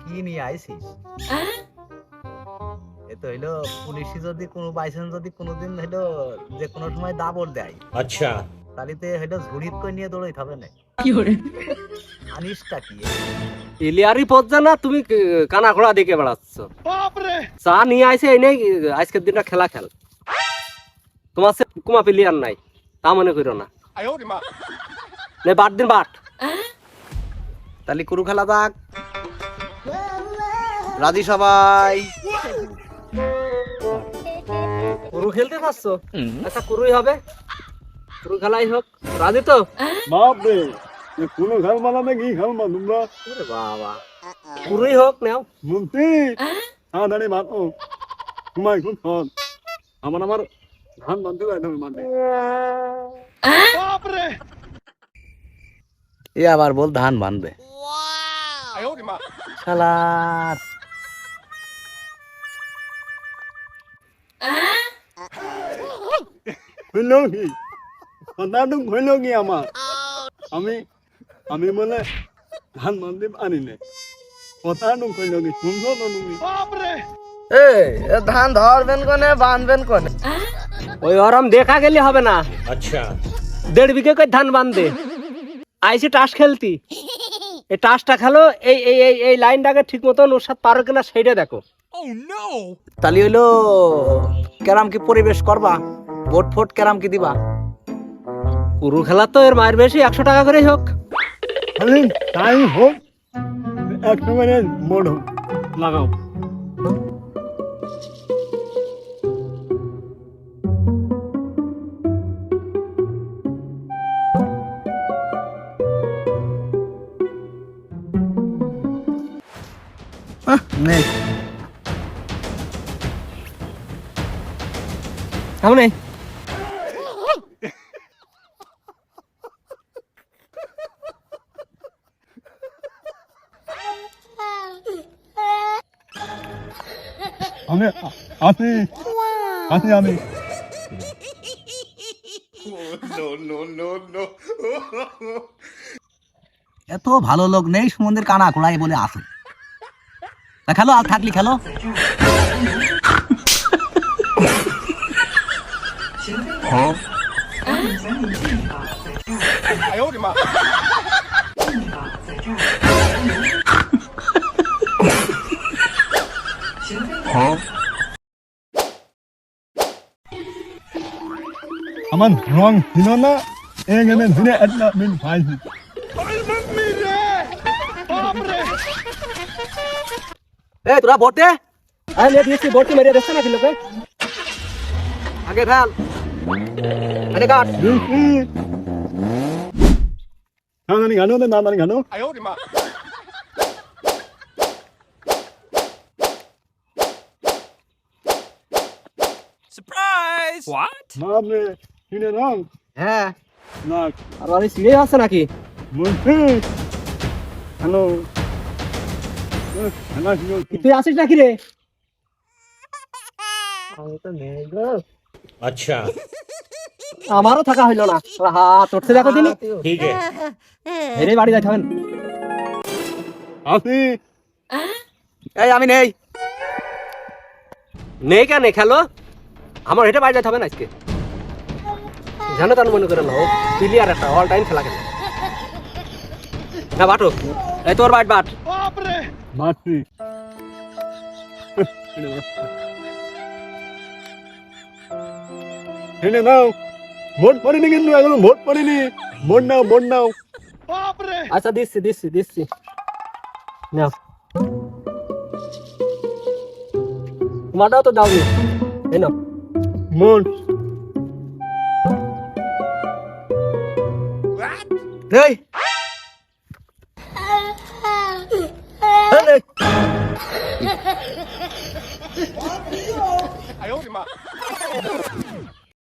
কি নিয়ে আইছিস? এ তো হইলো পুলিশে যদি কোনো বাইচান্স যদি কোনোদিন হইলো যে কোনো সময় দাবর দেয়, अच्छा তালিতে হইলো ঝুড়িত কই নিয়ে দৌড়াইতে হবে না। আনিসটা কি? ইলিয়ারি পড়ছে না, তুমি কানা ঘোড়া দেখে বেড়াচ্ছ। চা নিয়ে আইসে এই নেই, আজকের দিনটা খেলা খেল। তোমার সে কুমা প্লেয়ার নাই, তা মনে করো না। নে বাট দিন বাট। তালি কুরু খেলা যাক। রাজি সবাই? কুরু খেলতে পারছ? আচ্ছা কুরুই হবে, কুরু খেলাই হোক। রাজি তো? বাপ রে কোনো খেল বানাবে কি খেলবা তোমরা ওরে বাবা, কুরুই হোক নাও। মন্ত্রী তাড়াতাড়ি মাতো ঘুমাই খুব সন আমার ধান বানতে যাই তুমি মাঠে এ আবার বল ধান বানবে। শালার হইল কি কথাটুক হইল কি আমার আমি আমি বলে ধান বানতে পারি না কথাটুক হইল কি শুনছো তো তুমি ধান ধরবেন কোনে বানবেন কোনে? ওই ওরম দেখা গেলে হবে না, अच्छा 1.5 বিঘে করে ধান বান্ধে আইসি টাস খেলতি। এই টাসটা খেলো, এই এই এই এই লাইনটাকে ঠিক মতন ওর সাথে পারো কিনা সেইটা দেখো। তালি হইলো কেরাম কি পরিবেশ করবা? ভোট ফোট কেরাম কি দিবা? কুরু খেলা তো এর মায়ের বেশি 100 টাকা করেই হোক। খালি তাই হোক একটু মানে বড় লাগাও নেই সামনে আমি আছি আছি আমি এত ভালো লোক নেই সমুদ্রের কানা খোড়াই বলে আসে। তা খেলো, আর থাকলি খেলো। আমার রং ছিল না এখানে ধরে একটা দিন পাইছি এই তোরা ভোটে আমি নিয়ে দিয়েছি, বর্তি মেরে দেখছে নাকি লোকে? আগে খেল, আগে কাট। নানি গানো না নানি গানো বাপরে কিনে রং হ্যাঁ, না আর আমি সিঁড়ে আছে নাকি? মন্ত্রী হ্যালো হ্যালো তুই আসিস নাকি রে? अच्छा আমারও থাকা হইলো না, হাত উঠছে দেখো দিনই। ठीक है হেরে বাড়ি যাইতে হবে না। আসি এই আমি নেই। নেই কেন খেলো, আমার হেঁটে বাড়ি যাইতে হবে না আজকে। জানো তার মনে করে নাও, প্লেয়ার একটা অল টাইম খেলা খেলে। হ্যাঁ বাটো, এই তোর বাট বাট। মাছি এনে নাও ভোট পড়িনি কিন্তু এখনো ভোট পড়িনি ভোট নাও আচ্ছা দিচ্ছি দিচ্ছি দিচ্ছি, নাও। তোমারটাও তো দাওনি, এই নাও। ভোট এই এই নে।